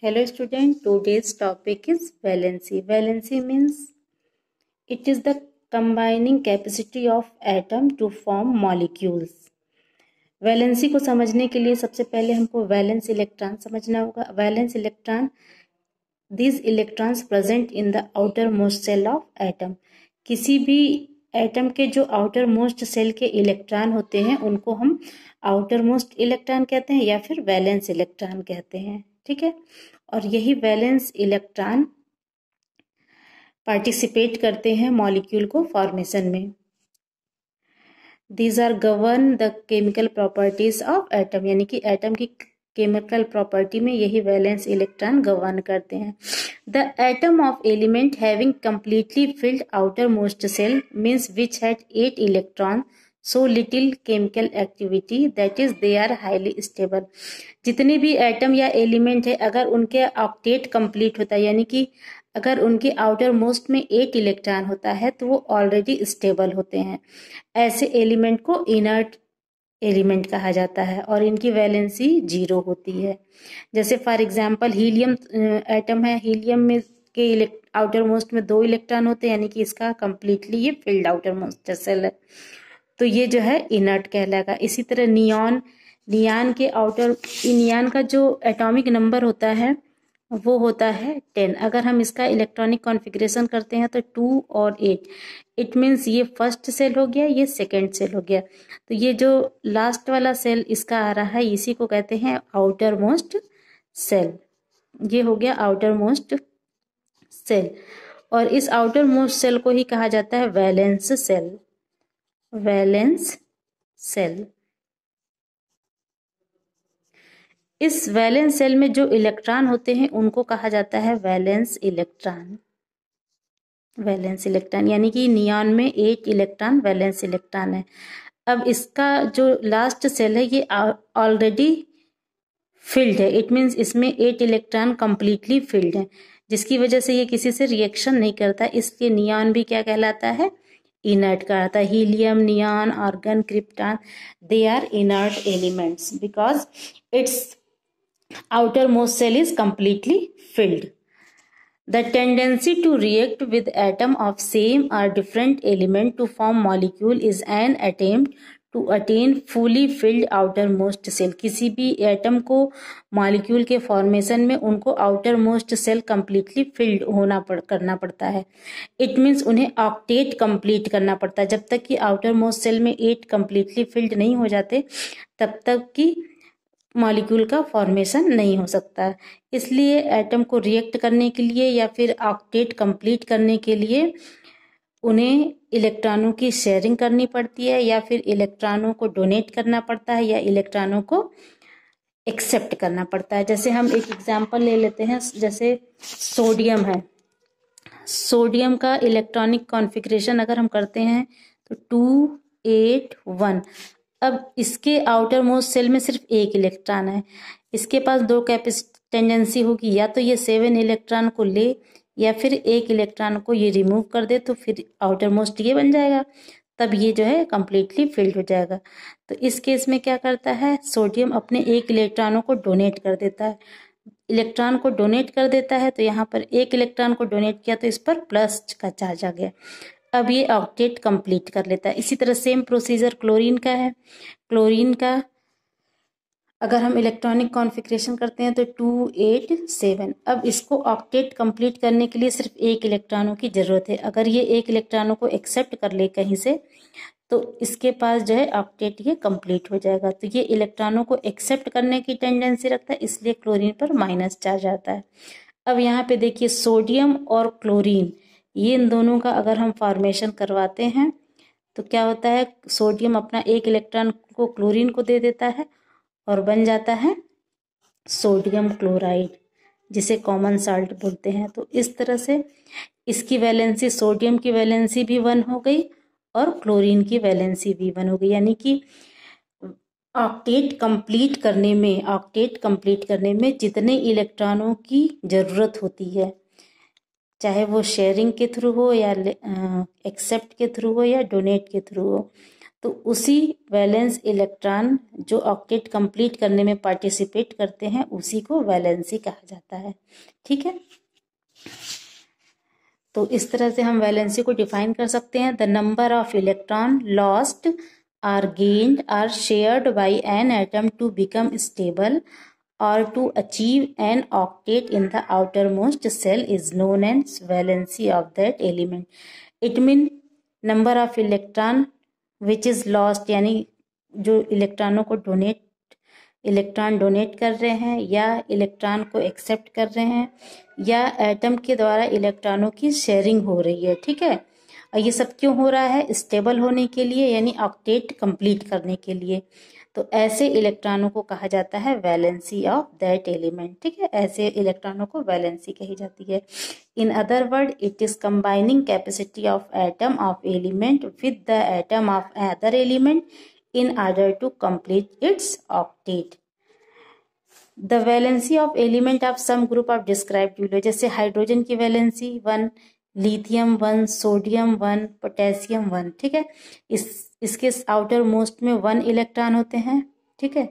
Hello student, today's topic is valency. Valency means it is the combining capacity of atom to form molecules. Valency को समझने के लिए सबसे पहले हमको वैलेंस इलेक्ट्रॉन समझना होगा. Valence electron, these electrons present in the outermost cell of atom. किसी भी एटम के जो आउटर मोस्ट सेल के इलेक्ट्रॉन होते हैं उनको हम आउटर मोस्ट इलेक्ट्रॉन कहते हैं या फिर वैलेंस इलेक्ट्रॉन कहते हैं. ठीक है, और यही वैलेंस इलेक्ट्रॉन पार्टिसिपेट करते हैं मॉलिक्यूल को फॉर्मेशन में. These are govern the chemical properties of atom, यानी कि एटम की केमिकल प्रॉपर्टी में यही वैलेंस इलेक्ट्रॉन गवर्न करते हैं. The atom of element having completely filled outermost cell means which had 8 electron so little chemical activity that is they are highly stable. जितने भी atom या element है अगर उनके ऑक्टेट कंप्लीट होता है, यानी कि अगर उनके आउटर मोस्ट में 8 इलेक्ट्रॉन होता है तो वो ऑलरेडी स्टेबल होते हैं. ऐसे एलिमेंट को इनर्ट एलिमेंट कहा जाता है और इनकी वैलेंसी 0 होती है. जैसे फॉर एग्जांपल हीलियम एटम है, हीलियम में के आउटर मोस्ट में 2 इलेक्ट्रॉन होते हैं, यानी कि इसका कंप्लीटली ये फिल्ड आउटर मोस्ट सेल है, तो ये जो है इनर्ट कहलाएगा. इसी तरह नियान के नियान का जो एटॉमिक नंबर होता है वो होता है 10. अगर हम इसका इलेक्ट्रॉनिक कॉन्फ़िगरेशन करते हैं तो 2 और 8, इट मीन्स ये फर्स्ट सेल हो गया, ये सेकेंड सेल हो गया. तो ये जो लास्ट वाला सेल इसका आ रहा है इसी को कहते हैं आउटर मोस्ट सेल. ये हो गया आउटर मोस्ट सेल, और इस आउटर मोस्ट सेल को ही कहा जाता है वैलेंस सेल. Valence shell. इस वैलेंस सेल में जो इलेक्ट्रॉन होते हैं उनको कहा जाता है वैलेंस इलेक्ट्रॉन. वैलेंस इलेक्ट्रॉन यानी कि नियॉन में 8 इलेक्ट्रॉन वैलेंस इलेक्ट्रॉन है. अब इसका जो लास्ट सेल है ये ऑलरेडी फिल्ड है, इट मीन्स इसमें 8 इलेक्ट्रॉन कंप्लीटली फिल्ड है, जिसकी वजह से ये किसी से रिएक्शन नहीं करता. इसलिए नियॉन भी क्या कहलाता है? इनर्ट कहलाता है. Helium, neon, argon, krypton, they are inert elements because its outermost cell is completely filled. The tendency to react with atom of same or different element to form molecule is an attempt to attain fully filled outermost cell. किसी भी atom को molecule के formation में उनको outermost cell completely filled करना पड़ता है. It means उन्हें ऑक्टेट कंप्लीट करना पड़ता है. जब तक कि outermost cell में 8 completely filled नहीं हो जाते तब तक कि मॉलिक्यूल का फॉर्मेशन नहीं हो सकता. इसलिए एटम को रिएक्ट करने के लिए या फिर ऑक्टेट कंप्लीट करने के लिए उन्हें इलेक्ट्रॉनों की शेयरिंग करनी पड़ती है, या फिर इलेक्ट्रॉनों को डोनेट करना पड़ता है, या इलेक्ट्रॉनों को एक्सेप्ट करना पड़ता है. जैसे हम एक एग्जांपल ले लेते हैं, जैसे सोडियम है. सोडियम का इलेक्ट्रॉनिक कॉन्फ़िगरेशन अगर हम करते हैं तो 2, 8, 1. अब इसके आउटर मोस्ट सेल में सिर्फ 1 इलेक्ट्रॉन है. इसके पास 2 टेंडेंसी होगी, या तो ये 7 इलेक्ट्रॉन को ले या फिर 1 इलेक्ट्रॉन को ये रिमूव कर दे, तो फिर आउटर मोस्ट ये बन जाएगा, तब ये जो है कंप्लीटली फिल्ड हो जाएगा. तो इस केस में क्या करता है, सोडियम अपने 1 इलेक्ट्रॉनों को डोनेट कर देता है. इलेक्ट्रॉन को डोनेट कर देता है तो यहाँ पर 1 इलेक्ट्रॉन को डोनेट किया तो इस पर प्लस का चार्ज आ गया. अब ये ऑक्टेट कंप्लीट कर लेता है. इसी तरह सेम प्रोसीजर क्लोरीन का है. क्लोरीन का अगर हम इलेक्ट्रॉनिक कॉन्फ़िगरेशन करते हैं तो 2, 8, 7. अब इसको ऑक्टेट कंप्लीट करने के लिए सिर्फ 1 इलेक्ट्रॉनों की ज़रूरत है. अगर ये 1 इलेक्ट्रॉनों को एक्सेप्ट कर ले कहीं से तो इसके पास जो है ऑक्टेट ये कंप्लीट हो जाएगा. तो ये इलेक्ट्रॉनों को एक्सेप्ट करने की टेंडेंसी रखता है, इसलिए क्लोरीन पर माइनस चार्ज आता है. अब यहाँ पे देखिए सोडियम और क्लोरीन, ये इन दोनों का अगर हम फॉर्मेशन करवाते हैं तो क्या होता है, सोडियम अपना 1 इलेक्ट्रॉन को क्लोरीन को दे देता है और बन जाता है सोडियम क्लोराइड, जिसे कॉमन साल्ट बोलते हैं. तो इस तरह से इसकी वैलेंसी, सोडियम की वैलेंसी भी 1 हो गई और क्लोरीन की वैलेंसी भी 1 हो गई. यानी कि ऑक्टेट कंप्लीट करने में जितने इलेक्ट्रॉनों की ज़रूरत होती है, चाहे वो शेयरिंग के थ्रू हो या एक्सेप्ट के थ्रू हो या डोनेट के थ्रू हो, तो उसी वैलेंस इलेक्ट्रॉन जो ऑक्टेट कंप्लीट करने में पार्टिसिपेट करते हैं उसी को वैलेंसी कहा जाता है। ठीक है, तो इस तरह से हम वैलेंसी को डिफाइन कर सकते हैं। The number of electron lost or gained or shared by an atom to become stable or to achieve an octet in the outermost cell is known as valency of that element. It means number of electron which is lost, यानी जो इलेक्ट्रॉनों को electron donate कर रहे हैं या electron को accept कर रहे हैं या एटम के द्वारा इलेक्ट्रॉनों की शेयरिंग हो रही है। ठीक है, और ये सब क्यों हो रहा है? स्टेबल होने के लिए, यानी ऑक्टेट कंप्लीट करने के लिए। तो ऐसे इलेक्ट्रॉनों को कहा जाता है वैलेंसी ऑफ दैट एलिमेंट। ठीक है, ऐसे इलेक्ट्रॉनों को वैलेंसी कही जाती है। In other word, it is combining capacity of atom of element with the atom of other element in order to complete its octet. The valency of element of some group of described below, जैसे hydrogen की valency 1, lithium 1, sodium 1, potassium 1। ठीक है, इसके outer most में 1 electron होते हैं। ठीक है,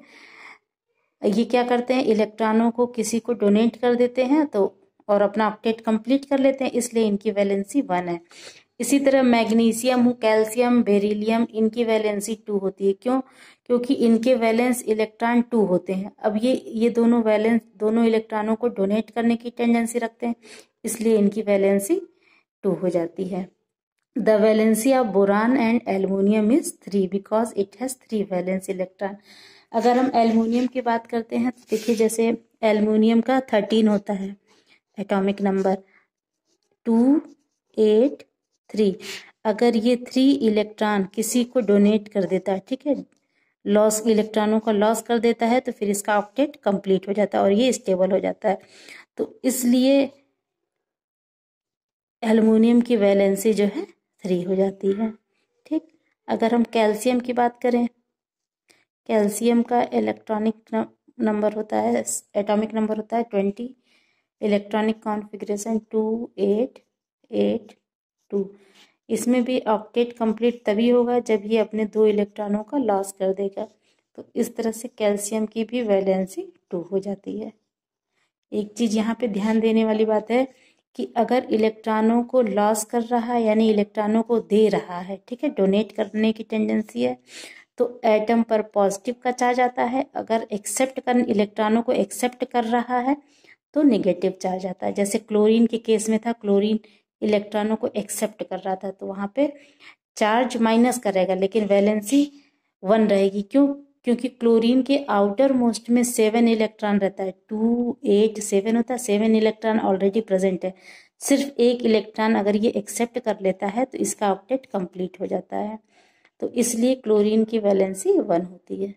ये क्या करते हैं? इलेक्ट्रॉनों को किसी को डोनेट कर देते हैं तो और अपना ऑक्टेट कंप्लीट कर लेते हैं, इसलिए इनकी वैलेंसी 1 है। इसी तरह मैग्नीशियम, कैल्शियम, बेरिलियम, इनकी वैलेंसी 2 होती है। क्यों? क्योंकि इनके वैलेंस इलेक्ट्रॉन 2 होते हैं। अब ये दोनों इलेक्ट्रॉनों को डोनेट करने की टेंडेंसी रखते हैं, इसलिए इनकी वैलेंसी 2 हो जाती है। The valency of boron and aluminium is 3 because it has 3 valence electron. अगर हम एल्युमिनियम की बात करते हैं तो देखिए, जैसे एल्युमिनियम का 13 होता है एटॉमिक नंबर, 2, 8, 3। अगर ये 3 इलेक्ट्रॉन किसी को डोनेट कर देता है, ठीक है, लॉस इलेक्ट्रॉनों का लॉस कर देता है, तो फिर इसका ऑक्टेट कंप्लीट हो जाता है और ये स्टेबल हो जाता है। तो इसलिए एल्युमिनियम की वैलेंसी जो है 3 हो जाती है। ठीक, अगर हम कैल्शियम की बात करें, कैल्शियम का इलेक्ट्रॉनिक नंबर होता है, एटॉमिक नंबर होता है 20, इलेक्ट्रॉनिक कॉन्फ़िगरेशन 2, 8, 8, 2। इसमें भी ऑक्टेट कंप्लीट तभी होगा जब ये अपने 2 इलेक्ट्रॉनों का लॉस कर देगा। तो इस तरह से कैल्शियम की भी वैलेंसी 2 हो जाती है। एक चीज़ यहाँ पे ध्यान देने वाली बात है कि अगर इलेक्ट्रॉनों को लॉस कर रहा है यानी इलेक्ट्रॉनों को दे रहा है, ठीक है, डोनेट करने की टेंडेंसी है, तो एटम पर पॉजिटिव का चार्ज आता है। अगर इलेक्ट्रॉनों को एक्सेप्ट कर रहा है तो नेगेटिव चार्ज आता है। जैसे क्लोरीन के केस में था, क्लोरीन इलेक्ट्रॉनों को एक्सेप्ट कर रहा था तो वहाँ पे चार्ज माइनस करेगा लेकिन वैलेंसी 1 रहेगी। क्यों? क्योंकि क्लोरीन के आउटर मोस्ट में 7 इलेक्ट्रॉन रहता है, 2, 8, 7 होता है। 7 इलेक्ट्रॉन ऑलरेडी प्रेजेंट है, सिर्फ 1 इलेक्ट्रॉन अगर ये एक्सेप्ट कर लेता है तो इसका ऑक्टेट कंप्लीट हो जाता है। तो इसलिए क्लोरीन की वैलेंसी 1 होती है।